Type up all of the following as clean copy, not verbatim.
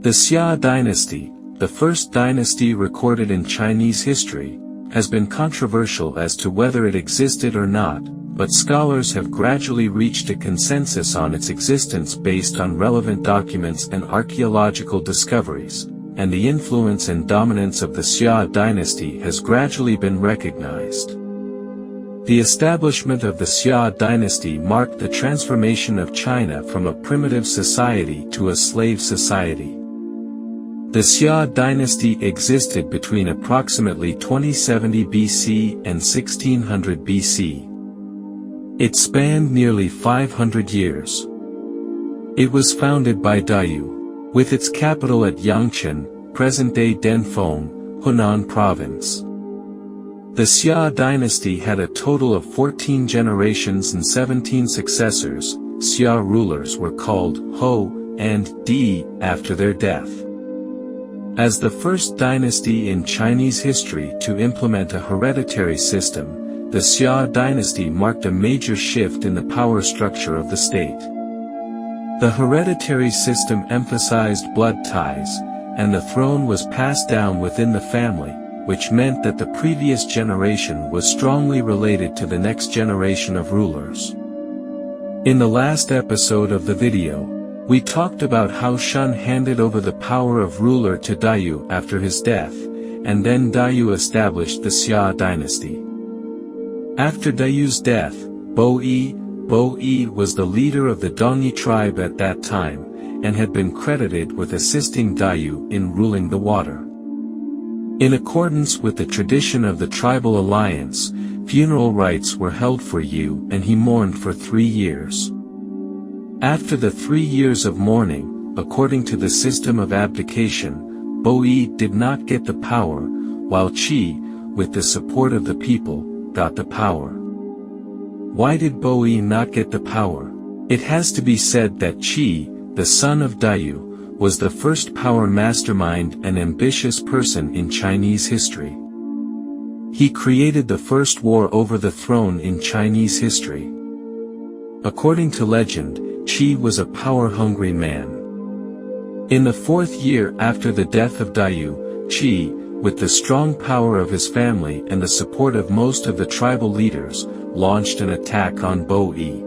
The Xia Dynasty, the first dynasty recorded in Chinese history, has been controversial as to whether it existed or not, but scholars have gradually reached a consensus on its existence based on relevant documents and archaeological discoveries, and the influence and dominance of the Xia dynasty has gradually been recognized. The establishment of the Xia dynasty marked the transformation of China from a primitive society to a slave society. The Xia dynasty existed between approximately 2070 BC and 1600 BC. It spanned nearly 500 years. It was founded by Dayu, with its capital at Yangcheng, present-day Denfeng, Hunan province. The Xia dynasty had a total of 14 generations and 17 successors. Xia rulers were called Ho and Di after their death. As the first dynasty in Chinese history to implement a hereditary system, the Xia dynasty marked a major shift in the power structure of the state. The hereditary system emphasized blood ties, and the throne was passed down within the family, which meant that the previous generation was strongly related to the next generation of rulers. In the last episode of the video, we talked about how Shun handed over the power of ruler to Dayu after his death, and then Dayu established the Xia dynasty. After Dayu's death, Bo-yi was the leader of the Dongyi tribe at that time, and had been credited with assisting Dayu in ruling the water. In accordance with the tradition of the tribal alliance, funeral rites were held for Yu and he mourned for 3 years. After the 3 years of mourning, according to the system of abdication, Bo-yi did not get the power, while Qi, with the support of the people, got the power. Why did Bo-yi not get the power? It has to be said that Qi, the son of Dayu, was the first power mastermind and ambitious person in Chinese history. He created the first war over the throne in Chinese history. According to legend, Qi was a power-hungry man. In the 4th year after the death of Dayu, Qi, with the strong power of his family and the support of most of the tribal leaders, launched an attack on Bo-yi.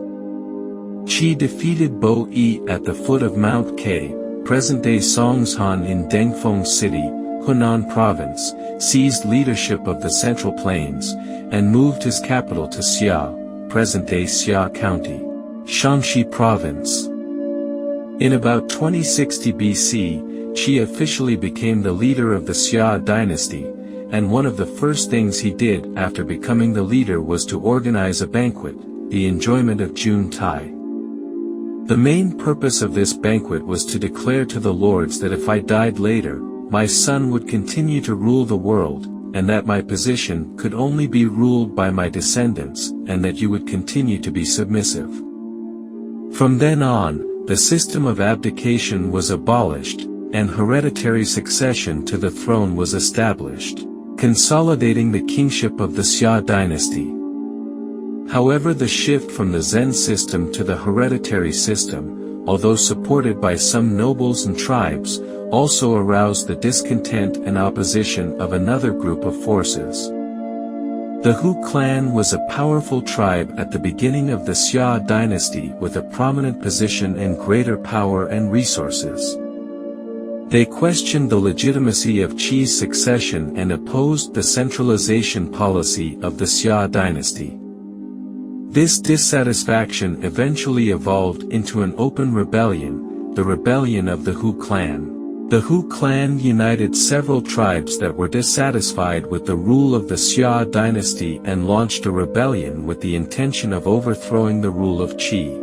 Qi defeated Bo-yi at the foot of Mount Ke, present-day Songshan in Dengfeng City, Hunan Province, seized leadership of the Central Plains, and moved his capital to Xia, present-day Xia County, Shanxi Province. In about 2060 BC, Qi officially became the leader of the Xia dynasty, and one of the first things he did after becoming the leader was to organize a banquet, the enjoyment of Juntai. The main purpose of this banquet was to declare to the lords that if I died later, my son would continue to rule the world, and that my position could only be ruled by my descendants, and that you would continue to be submissive. From then on, the system of abdication was abolished, and hereditary succession to the throne was established, consolidating the kingship of the Xia dynasty. However, the shift from the Zen system to the hereditary system, although supported by some nobles and tribes, also aroused the discontent and opposition of another group of forces. The Hu clan was a powerful tribe at the beginning of the Xia dynasty with a prominent position and greater power and resources. They questioned the legitimacy of Qi's succession and opposed the centralization policy of the Xia dynasty. This dissatisfaction eventually evolved into an open rebellion, the rebellion of the Hu clan. The Hu clan united several tribes that were dissatisfied with the rule of the Xia dynasty and launched a rebellion with the intention of overthrowing the rule of Qi.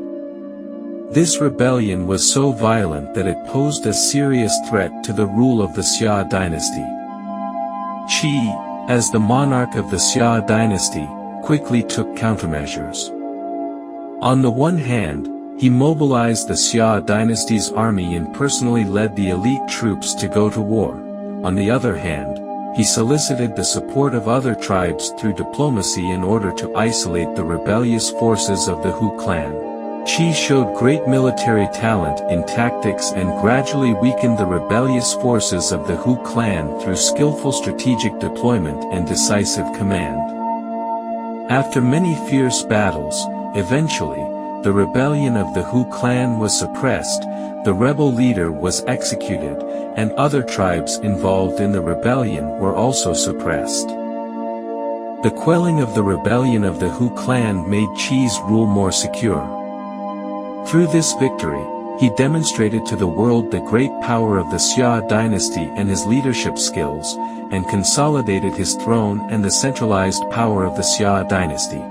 This rebellion was so violent that it posed a serious threat to the rule of the Xia dynasty. Qi, as the monarch of the Xia dynasty, quickly took countermeasures. On the one hand, he mobilized the Xia dynasty's army and personally led the elite troops to go to war. On the other hand, he solicited the support of other tribes through diplomacy in order to isolate the rebellious forces of the Hu clan. Qi showed great military talent in tactics and gradually weakened the rebellious forces of the Hu clan through skillful strategic deployment and decisive command. After many fierce battles, eventually, the rebellion of the Hu clan was suppressed, the rebel leader was executed, and other tribes involved in the rebellion were also suppressed. The quelling of the rebellion of the Hu clan made Qi's rule more secure. Through this victory, he demonstrated to the world the great power of the Xia dynasty and his leadership skills, and consolidated his throne and the centralized power of the Xia dynasty.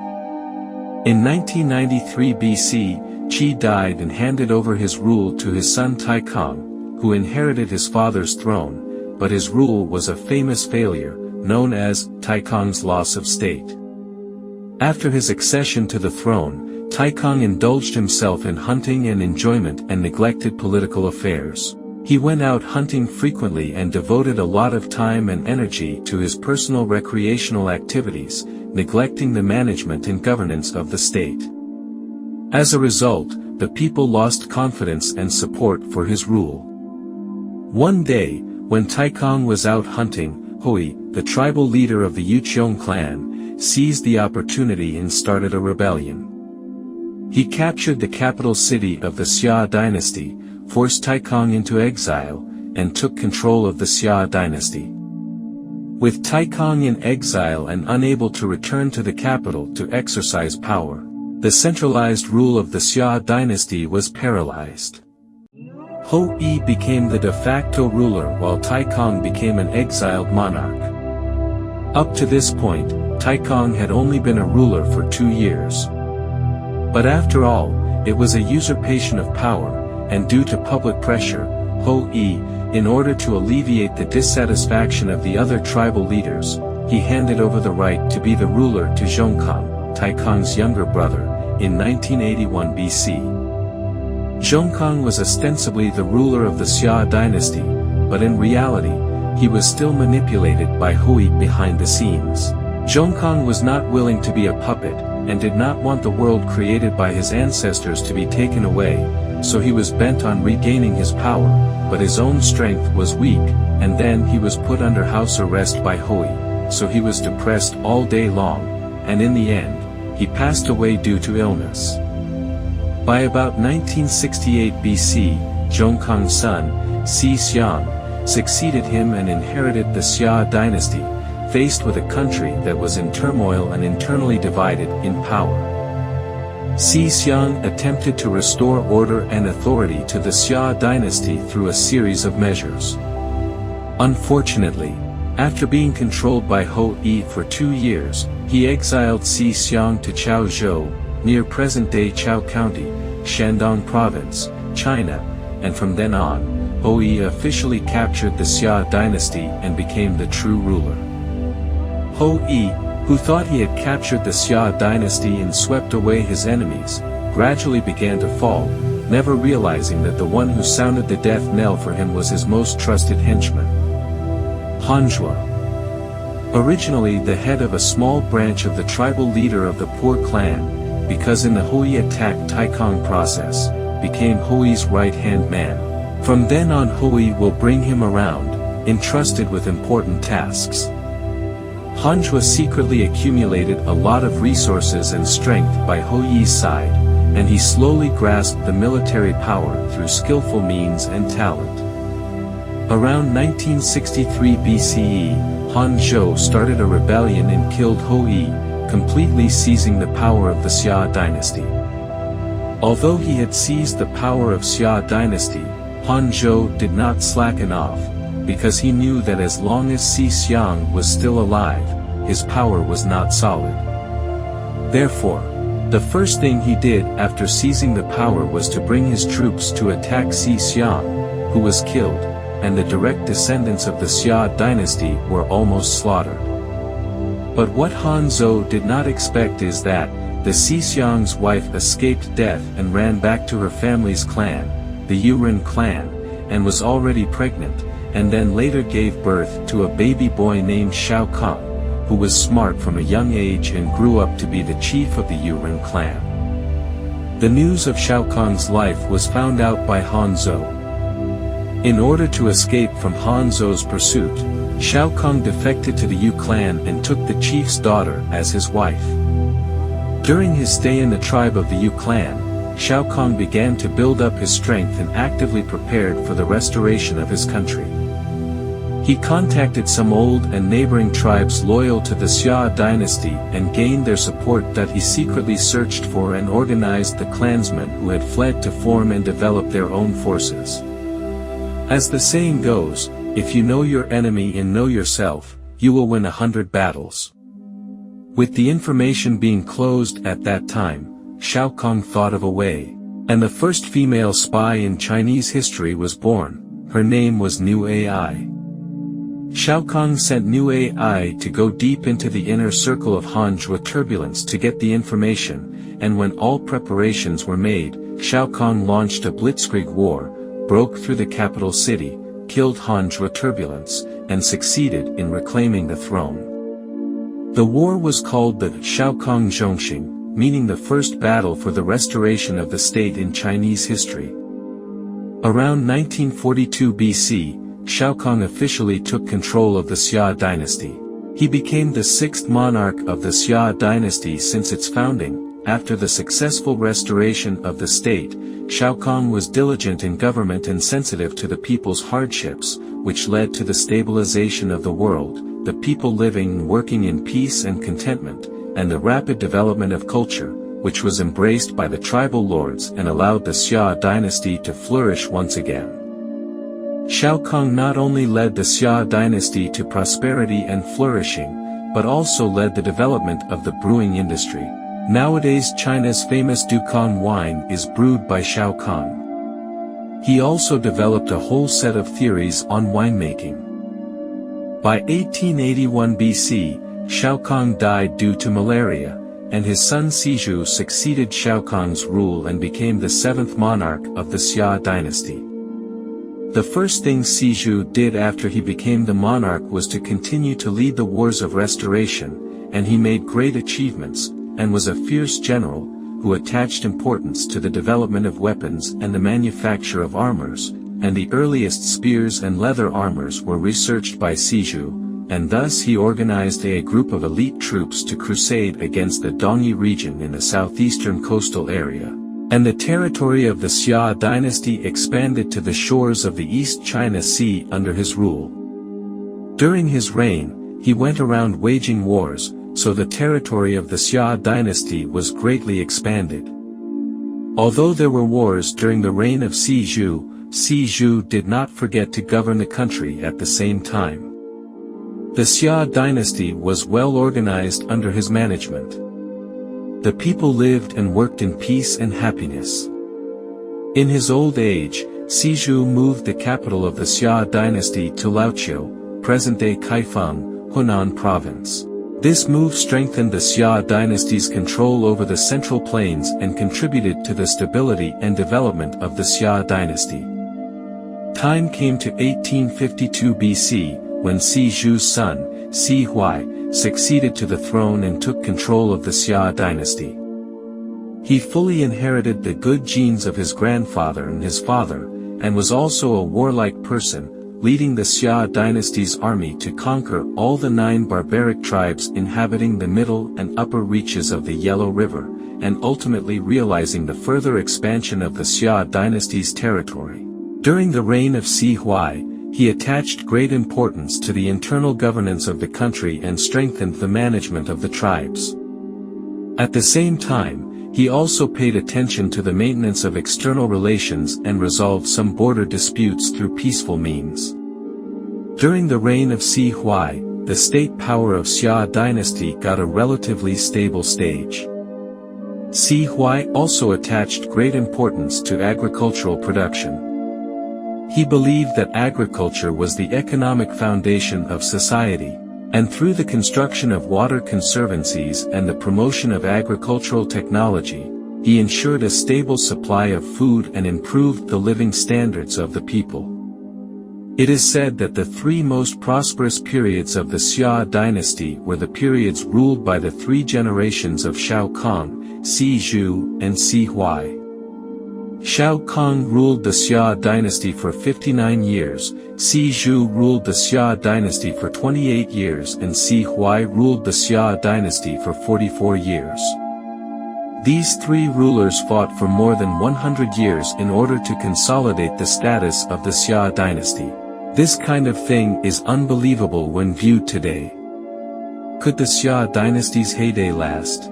In 1993 BC, Qi died and handed over his rule to his son Taikang, who inherited his father's throne, but his rule was a famous failure, known as Taikang's loss of state. After his accession to the throne, Taikang indulged himself in hunting and enjoyment and neglected political affairs. He went out hunting frequently and devoted a lot of time and energy to his personal recreational activities, neglecting the management and governance of the state. As a result, the people lost confidence and support for his rule. One day, when Taikang was out hunting, Hui, the tribal leader of the Yuqiong clan, seized the opportunity and started a rebellion. He captured the capital city of the Xia dynasty, forced Taikang into exile, and took control of the Xia dynasty. With Taikang in exile and unable to return to the capital to exercise power, the centralized rule of the Xia dynasty was paralyzed. Hui became the de facto ruler while Taikang became an exiled monarch. Up to this point, Taikang had only been a ruler for 2 years. But after all, it was a usurpation of power, and due to public pressure, Hui, in order to alleviate the dissatisfaction of the other tribal leaders, he handed over the right to be the ruler to Zhongkang, Taikang's younger brother, in 1981 BC. Zhongkang was ostensibly the ruler of the Xia dynasty, but in reality, he was still manipulated by Hui behind the scenes. Zhongkang was not willing to be a puppet, and did not want the world created by his ancestors to be taken away, so he was bent on regaining his power, but his own strength was weak, and then he was put under house arrest by Hui, so he was depressed all day long, and in the end, he passed away due to illness. By about 1968 BC, Zhongkang's son, Xi Xiang, succeeded him and inherited the Xia dynasty, faced with a country that was in turmoil and internally divided in power. Xi Xiang attempted to restore order and authority to the Xia dynasty through a series of measures. Unfortunately, after being controlled by Hui for 2 years, he exiled Xi Xiang to Chaozhou, near present-day Chao County, Shandong Province, China, and from then on, Hui officially captured the Xia dynasty and became the true ruler. Hui, who thought he had captured the Xia dynasty and swept away his enemies, gradually began to fall, never realizing that the one who sounded the death knell for him was his most trusted henchman. Hanzhua. Originally the head of a small branch of the tribal leader of the Poor clan, because in the Hui attack Taikang process, became Hui's right-hand man. From then on Hui will bring him around, entrusted with important tasks. Hanzhua secretly accumulated a lot of resources and strength by Hui's side, and he slowly grasped the military power through skillful means and talent. Around 1963 BCE, Hanzhou started a rebellion and killed Hui, completely seizing the power of the Xia dynasty. Although he had seized the power of Xia dynasty, Hanzhou did not slacken off, because he knew that as long as Xi Xiang was still alive, his power was not solid. Therefore, the first thing he did after seizing the power was to bring his troops to attack Xi Xiang, who was killed, and the direct descendants of the Xia dynasty were almost slaughtered. But what Hanzhou did not expect is that, the Xi Xiang's wife escaped death and ran back to her family's clan, the Yuren clan, and was already pregnant, and then later gave birth to a baby boy named Shao Kang, who was smart from a young age and grew up to be the chief of the Yuren clan. The news of Shao Kang's life was found out by Han Zhou. In order to escape from Han Zhou's pursuit, Shao Kang defected to the Yu clan and took the chief's daughter as his wife. During his stay in the tribe of the Yu clan, Shao Kang began to build up his strength and actively prepared for the restoration of his country. He contacted some old and neighboring tribes loyal to the Xia Dynasty and gained their support that he secretly searched for and organized the clansmen who had fled to form and develop their own forces. As the saying goes, if you know your enemy and know yourself, you will win 100 battles. With the information being closed at that time, Shao Kang thought of a way, and the first female spy in Chinese history was born. Her name was New Ai. Shao Kang sent New Ai to go deep into the inner circle of Hanzhou turbulence to get the information, and when all preparations were made, Shao Kang launched a blitzkrieg war, broke through the capital city, killed Hanzhou turbulence, and succeeded in reclaiming the throne. The war was called the Shao Kang Zhongxing, meaning the first battle for the restoration of the state in Chinese history. Around 1942 BC, Shao Kang officially took control of the Xia Dynasty. He became the sixth monarch of the Xia Dynasty since its founding. After the successful restoration of the state, Shao Kang was diligent in government and sensitive to the people's hardships, which led to the stabilization of the world, the people living and working in peace and contentment, and the rapid development of culture, which was embraced by the tribal lords and allowed the Xia Dynasty to flourish once again. Shao Kang not only led the Xia Dynasty to prosperity and flourishing, but also led the development of the brewing industry. Nowadays China's famous Dukan wine is brewed by Shao Kang. He also developed a whole set of theories on winemaking. By 1881 BC, Shao Kang died due to malaria, and his son Siju succeeded Shao Kang's rule and became the seventh monarch of the Xia Dynasty. The first thing Siju did after he became the monarch was to continue to lead the wars of restoration, and he made great achievements, and was a fierce general, who attached importance to the development of weapons and the manufacture of armors, and the earliest spears and leather armors were researched by Siju, and thus he organized a group of elite troops to crusade against the Dongyi region in the southeastern coastal area, and the territory of the Xia Dynasty expanded to the shores of the East China Sea under his rule. During his reign, he went around waging wars, so the territory of the Xia Dynasty was greatly expanded. Although there were wars during the reign of Siju, Siju did not forget to govern the country at the same time. The Xia Dynasty was well organized under his management. The people lived and worked in peace and happiness. In his old age, Siju moved the capital of the Xia Dynasty to Laoqiu, present-day Kaifeng, Hunan province. This move strengthened the Xia Dynasty's control over the Central Plains and contributed to the stability and development of the Xia Dynasty. Time came to 1852 BC, when Siju's son, Si Huai, succeeded to the throne and took control of the Xia Dynasty. He fully inherited the good genes of his grandfather and his father, and was also a warlike person, leading the Xia Dynasty's army to conquer all the 9 barbaric tribes inhabiting the middle and upper reaches of the Yellow River, and ultimately realizing the further expansion of the Xia Dynasty's territory. During the reign of Si Huai, he attached great importance to the internal governance of the country and strengthened the management of the tribes. At the same time, he also paid attention to the maintenance of external relations and resolved some border disputes through peaceful means. During the reign of Si Huai, the state power of Xia Dynasty got a relatively stable stage. Si Huai also attached great importance to agricultural production. He believed that agriculture was the economic foundation of society, and through the construction of water conservancies and the promotion of agricultural technology, he ensured a stable supply of food and improved the living standards of the people. It is said that the 3 most prosperous periods of the Xia Dynasty were the periods ruled by the 3 generations of Shao Kang, Xi and Xi Huai. Shao Kong ruled the Xia dynasty for 59 years, Xi ruled the Xia dynasty for 28 years and Xi Huai ruled the Xia dynasty for 44 years. These three rulers fought for more than 100 years in order to consolidate the status of the Xia dynasty. This kind of thing is unbelievable when viewed today. Could the Xia dynasty's heyday last?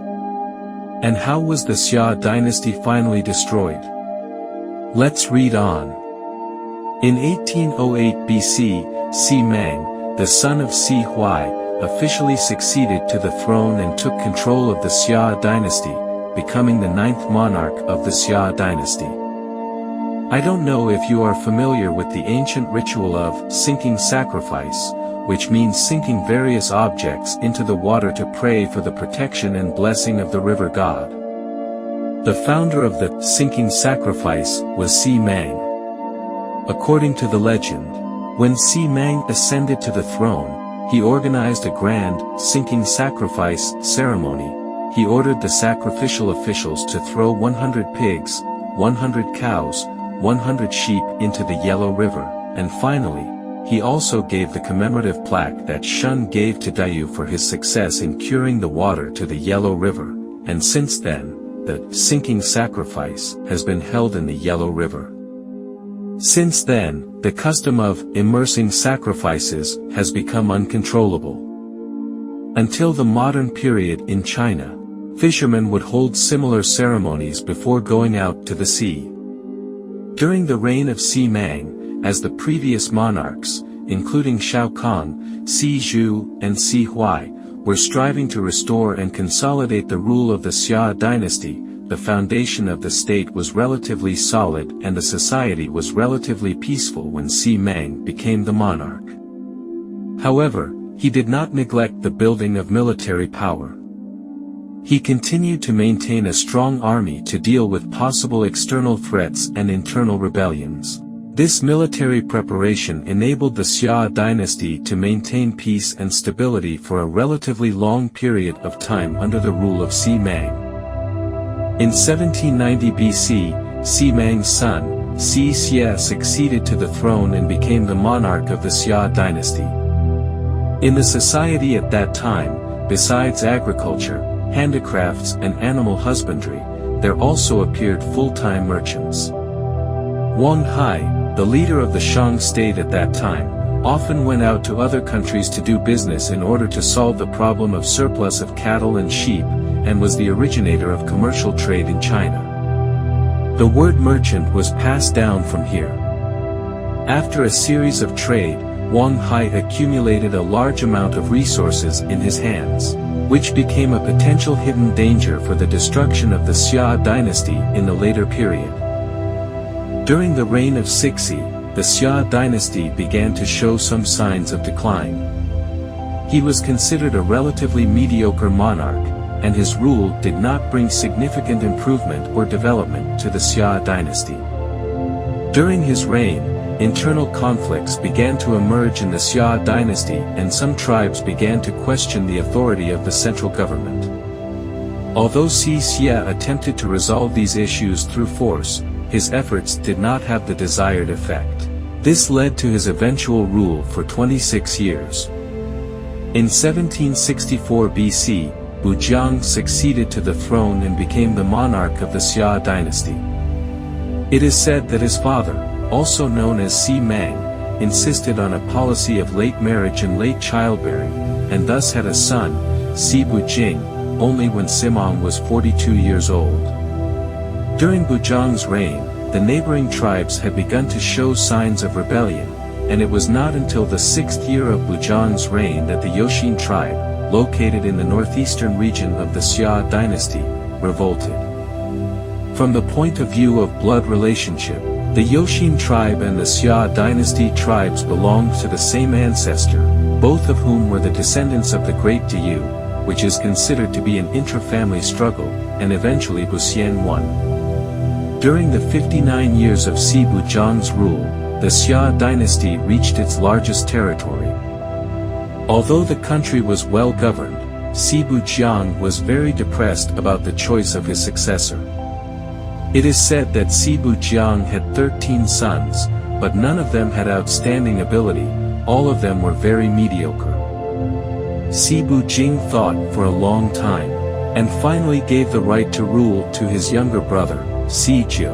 And how was the Xia dynasty finally destroyed? Let's read on. In 1808 BC, Xi Mang, the son of Xi Huai, officially succeeded to the throne and took control of the Xia dynasty, becoming the 9th monarch of the Xia dynasty. I don't know if you are familiar with the ancient ritual of sinking sacrifice, which means sinking various objects into the water to pray for the protection and blessing of the river god. The founder of the sinking sacrifice was Xi Mang. According to the legend, when Xi Mang ascended to the throne, he organized a grand sinking sacrifice ceremony. He ordered the sacrificial officials to throw 100 pigs, 100 cows, 100 sheep into the Yellow River, and finally, he also gave the commemorative plaque that Shun gave to Diyu for his success in curing the water to the Yellow River, and since then, the sinking sacrifice has been held in the Yellow River. Since then, the custom of immersing sacrifices has become uncontrollable. Until the modern period in China, fishermen would hold similar ceremonies before going out to the sea. During the reign of Xi Mang, as the previous monarchs, including Shao Kong, Xi and Xi Huai, were striving to restore and consolidate the rule of the Xia dynasty, the foundation of the state was relatively solid and the society was relatively peaceful when Xi Mang became the monarch. However, he did not neglect the building of military power. He continued to maintain a strong army to deal with possible external threats and internal rebellions. This military preparation enabled the Xia dynasty to maintain peace and stability for a relatively long period of time under the rule of Xi Mang. In 1790 BC, Xi Mang's son, Xia succeeded to the throne and became the monarch of the Xia dynasty. In the society at that time, besides agriculture, handicrafts and animal husbandry, there also appeared full-time merchants. Wang Hai, the leader of the Shang state at that time, often went out to other countries to do business in order to solve the problem of surplus of cattle and sheep, and was the originator of commercial trade in China. The word merchant was passed down from here. After a series of trade, Wang Hai accumulated a large amount of resources in his hands, which became a potential hidden danger for the destruction of the Xia dynasty in the later period. During the reign of Cixi, the Xia dynasty began to show some signs of decline. He was considered a relatively mediocre monarch, and his rule did not bring significant improvement or development to the Xia dynasty. During his reign, internal conflicts began to emerge in the Xia dynasty and some tribes began to question the authority of the central government. Although Xia attempted to resolve these issues through force, his efforts did not have the desired effect. This led to his eventual rule for 26 years. In 1764 BC, Bujiang succeeded to the throne and became the monarch of the Xia dynasty. It is said that his father, also known as Xi Mang, insisted on a policy of late marriage and late childbearing, and thus had a son, Xi Bujing, only when Simong was 42 years old. During Bujiang's reign, the neighboring tribes had begun to show signs of rebellion, and it was not until the 6th year of Bujiang's reign that the Yoshin tribe, located in the northeastern region of the Xia dynasty, revolted. From the point of view of blood relationship, the Yoshin tribe and the Xia dynasty tribes belonged to the same ancestor, both of whom were the descendants of the Great Diyu, which is considered to be an intra-family struggle, and eventually Buxian won. During the 59 years of Xi Bujiang's rule, the Xia dynasty reached its largest territory. Although the country was well governed, Xi Bujiang was very depressed about the choice of his successor. It is said that Xi Bujiang had 13 sons, but none of them had outstanding ability, all of them were very mediocre. Xi Bujing thought for a long time, and finally gave the right to rule to his younger brother, Xi Jiu.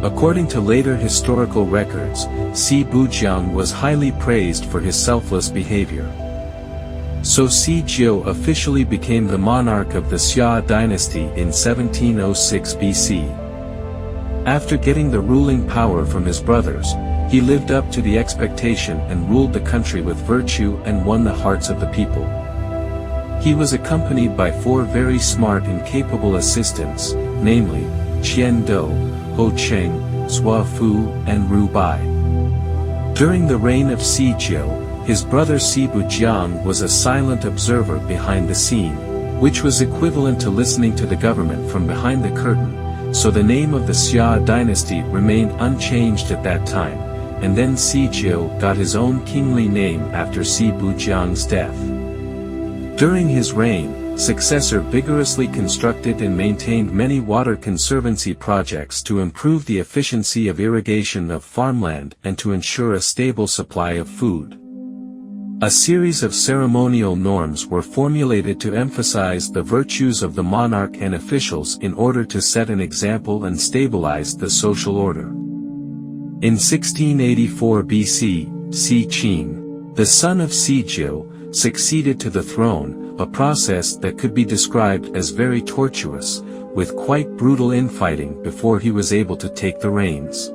According to later historical records, Xi Bujiang was highly praised for his selfless behavior. So Xi Jiu officially became the monarch of the Xia Dynasty in 1706 BC. After getting the ruling power from his brothers, he lived up to the expectation and ruled the country with virtue and won the hearts of the people. He was accompanied by 4 very smart and capable assistants, namely, Qian Do, Ho Cheng, Zhua Fu, and Ru Bai. During the reign of Xi Jiu, his brother Xi Bujiang was a silent observer behind the scene, which was equivalent to listening to the government from behind the curtain, so the name of the Xia dynasty remained unchanged at that time, and then Xi Jiu got his own kingly name after Xi Bujiang's death. During his reign, successor vigorously constructed and maintained many water conservancy projects to improve the efficiency of irrigation of farmland and to ensure a stable supply of food. A series of ceremonial norms were formulated to emphasize the virtues of the monarch and officials in order to set an example and stabilize the social order. In 1684 BC, Xi Qing, the son of Xi Jiu, succeeded to the throne, a process that could be described as very tortuous, with quite brutal infighting before he was able to take the reins.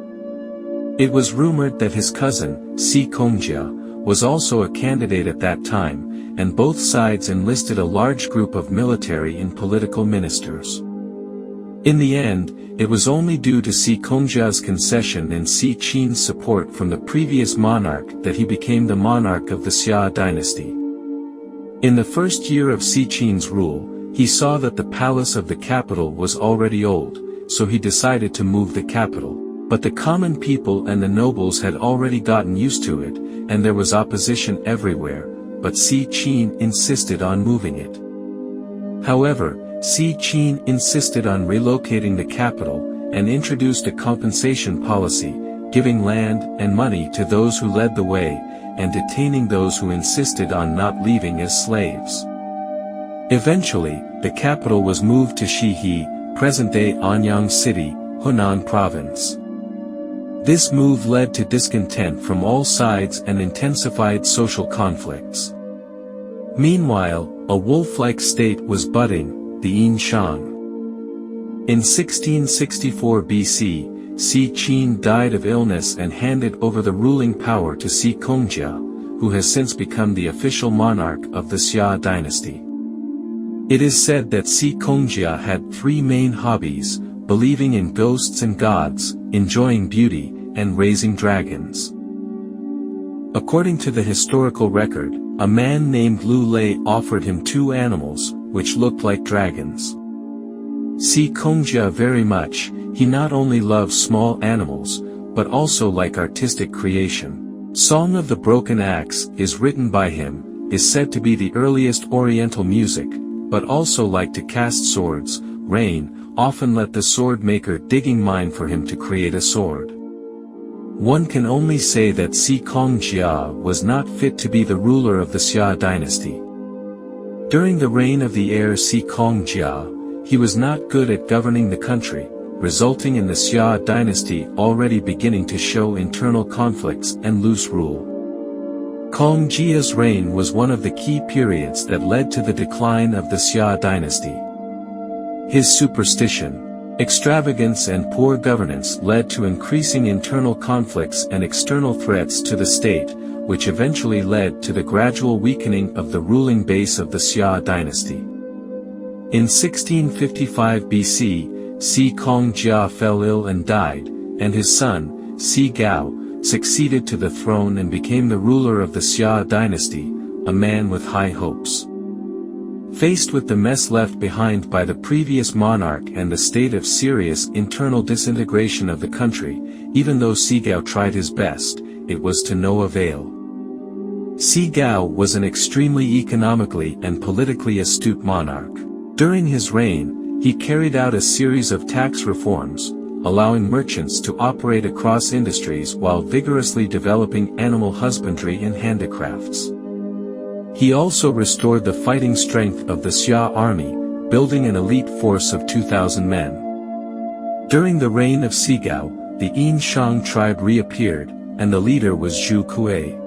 It was rumored that his cousin, Xi Kongjia, was also a candidate at that time, and both sides enlisted a large group of military and political ministers. In the end, it was only due to Xi Kongjia's concession and Xi Qing's support from the previous monarch that he became the monarch of the Xia dynasty. In the first year of Xi Qing's rule, he saw that the palace of the capital was already old, so he decided to move the capital, but the common people and the nobles had already gotten used to it, and there was opposition everywhere, but Xi Qing insisted on moving it. However, Xi Qing insisted on relocating the capital, and introduced a compensation policy, giving land and money to those who led the way, and detaining those who insisted on not leaving as slaves. Eventually, the capital was moved to Shihe, present-day Anyang City, Hunan Province. This move led to discontent from all sides and intensified social conflicts. Meanwhile, a wolf-like state was budding, the Yin Shang. In 1664 BC, Xi Qing died of illness and handed over the ruling power to Xi Kongjia, who has since become the official monarch of the Xia dynasty. It is said that Xi Kongjia had 3 main hobbies: believing in ghosts and gods, enjoying beauty, and raising dragons. According to the historical record, a man named Lu Lei offered him 2 animals, which looked like dragons. Xi Kongjia very much, he not only loved small animals, but also like artistic creation. Song of the Broken Axe is written by him, is said to be the earliest Oriental music, but also liked to cast swords, rain, often let the sword maker digging mine for him to create a sword. One can only say that Xi Kongjia was not fit to be the ruler of the Xia dynasty. During the reign of the heir Xi Kongjia, he was not good at governing the country, resulting in the Xia dynasty already beginning to show internal conflicts and loose rule. Kongjia's reign was one of the key periods that led to the decline of the Xia dynasty. His superstition, extravagance and poor governance led to increasing internal conflicts and external threats to the state, which eventually led to the gradual weakening of the ruling base of the Xia dynasty. In 1655 BC, Xi Kongjia fell ill and died, and his son, Xi Gao, succeeded to the throne and became the ruler of the Xia dynasty, a man with high hopes. Faced with the mess left behind by the previous monarch and the state of serious internal disintegration of the country, even though Xi Gao tried his best, it was to no avail. Xi Gao was an extremely economically and politically astute monarch. During his reign, he carried out a series of tax reforms, allowing merchants to operate across industries while vigorously developing animal husbandry and handicrafts. He also restored the fighting strength of the Xia army, building an elite force of 2,000 men. During the reign of Xi Gao, the Yin Shang tribe reappeared, and the leader was Zhu Kuei.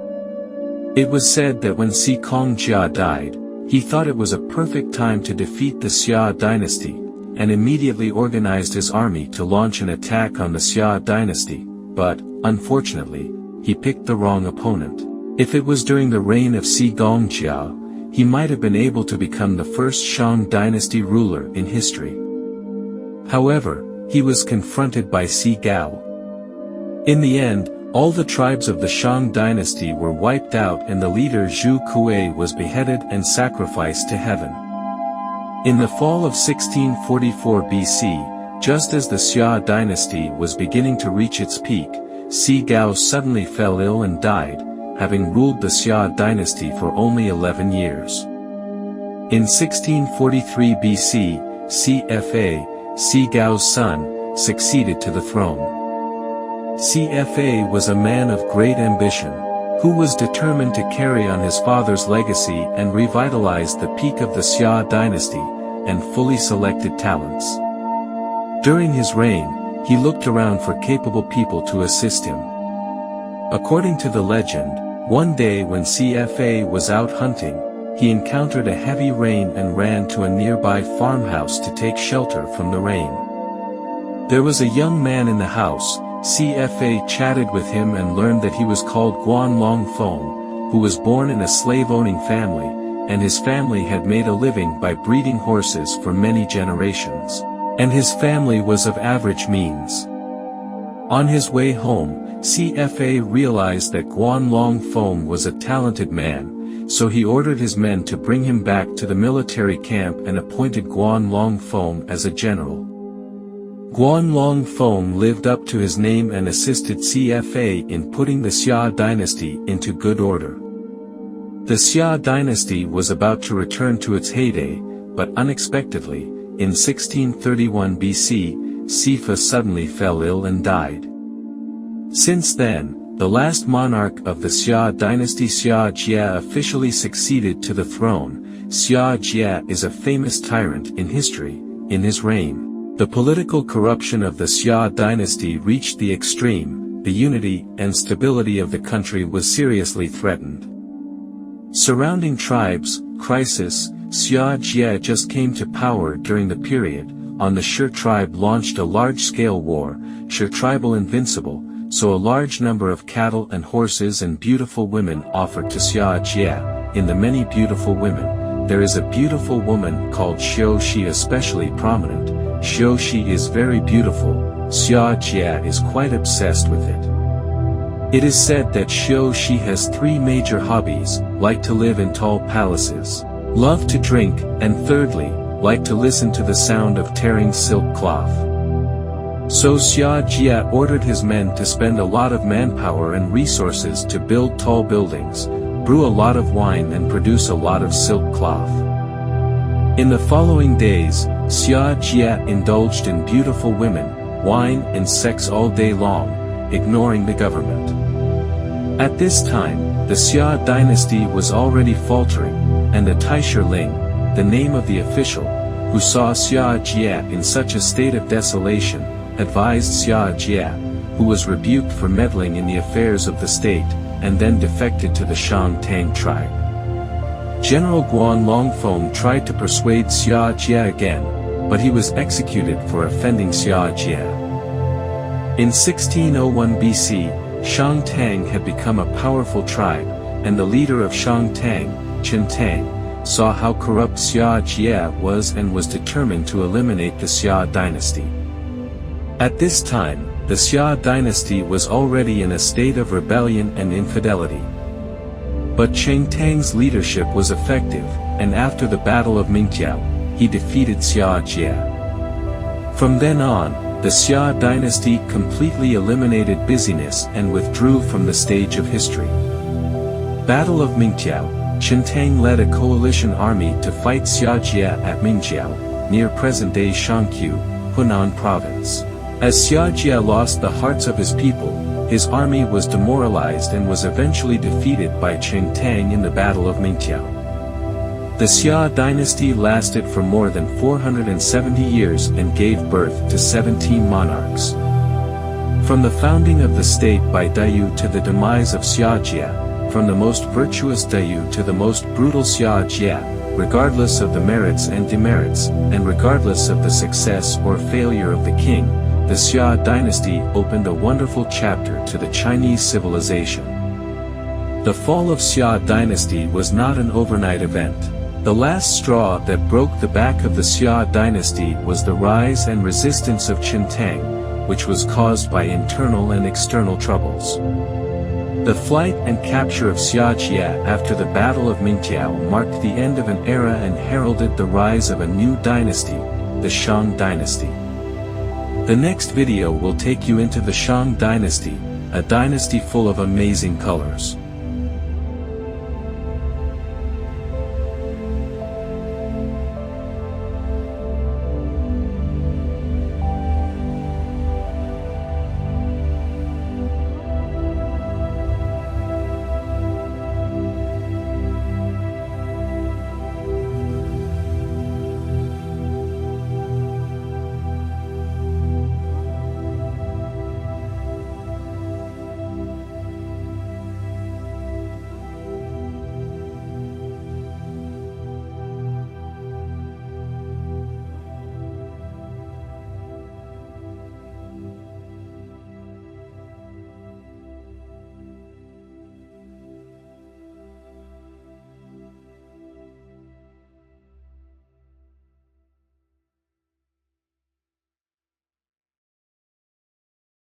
It was said that when Si Kongjia died, he thought it was a perfect time to defeat the Xia Dynasty, and immediately organized his army to launch an attack on the Xia Dynasty, but, unfortunately, he picked the wrong opponent. If it was during the reign of Si Kongjia, he might have been able to become the first Shang Dynasty ruler in history. However, he was confronted by Xi Gao. In the end, all the tribes of the Shang Dynasty were wiped out and the leader Zhu Kuei was beheaded and sacrificed to heaven. In the fall of 1644 BC, just as the Xia Dynasty was beginning to reach its peak, Xi Gao suddenly fell ill and died, having ruled the Xia Dynasty for only 11 years. In 1643 BC, CFA, Xi Gao's son, succeeded to the throne. CFA was a man of great ambition, who was determined to carry on his father's legacy and revitalize the peak of the Xia Dynasty, and fully selected talents. During his reign, he looked around for capable people to assist him. According to the legend, one day when CFA was out hunting, he encountered a heavy rain and ran to a nearby farmhouse to take shelter from the rain. There was a young man in the house. CFA chatted with him and learned that he was called Guan Longfeng, who was born in a slave-owning family, and his family had made a living by breeding horses for many generations, and his family was of average means. On his way home, CFA realized that Guan Longfeng was a talented man, so he ordered his men to bring him back to the military camp and appointed Guan Longfeng as a general. Guan Longfeng lived up to his name and assisted CFA in putting the Xia Dynasty into good order. The Xia Dynasty was about to return to its heyday, but unexpectedly, in 1631 BC, Sifa suddenly fell ill and died. Since then, the last monarch of the Xia Dynasty, Xia Jia, officially succeeded to the throne. Xia Jia is a famous tyrant in history. In his reign, the political corruption of the Xia Dynasty reached the extreme. The unity and stability of the country was seriously threatened. Surrounding tribes, crisis. Xia Jia just came to power during the period. On the Shi tribe launched a large-scale war, Shi tribal invincible, so a large number of cattle and horses and beautiful women offered to Xia Jia. In the many beautiful women, there is a beautiful woman called Xiu Shi especially prominent. Xiu Shi is very beautiful. Xia Jia is quite obsessed with it. It is said that Xiu Shi has three major hobbies: like to live in tall palaces, love to drink, and thirdly, like to listen to the sound of tearing silk cloth. So Xia Jia ordered his men to spend a lot of manpower and resources to build tall buildings, brew a lot of wine and produce a lot of silk cloth. In the following days, Xia Jia indulged in beautiful women, wine and sex all day long, ignoring the government. At this time, the Xia dynasty was already faltering, and the Taisher Ling, the name of the official, who saw Xia Jia in such a state of desolation, advised Xia Jia, who was rebuked for meddling in the affairs of the state, and then defected to the Shang Tang tribe. General Guan Longfeng tried to persuade Xia Jia again, but he was executed for offending Xia Jia. In 1601 BC, Shang Tang had become a powerful tribe, and the leader of Shang Tang, Chen Tang, saw how corrupt Xia Jia was and was determined to eliminate the Xia dynasty. At this time, the Xia dynasty was already in a state of rebellion and infidelity. But Chen Tang's leadership was effective, and after the Battle of Mingtiao, he defeated Xia Jia. From then on, the Xia dynasty completely eliminated busyness and withdrew from the stage of history. Battle of Mingtiao. Chen Tang led a coalition army to fight Xia Jia at Mingjiao, near present-day Shangqiu, Hunan province. As Xia Jia lost the hearts of his people, his army was demoralized and was eventually defeated by Chen Tang in the Battle of Mingtiao. The Xia dynasty lasted for more than 470 years and gave birth to 17 monarchs. From the founding of the state by Dayu to the demise of Xia Jia, from the most virtuous Dayu to the most brutal Xia Jia, regardless of the merits and demerits, and regardless of the success or failure of the king, the Xia dynasty opened a wonderful chapter to the Chinese civilization. The fall of Xia dynasty was not an overnight event. The last straw that broke the back of the Xia dynasty was the rise and resistance of Chen Tang, which was caused by internal and external troubles. The flight and capture of Xia Jia after the Battle of Mingtiao marked the end of an era and heralded the rise of a new dynasty, the Shang dynasty. The next video will take you into the Shang dynasty, a dynasty full of amazing colors.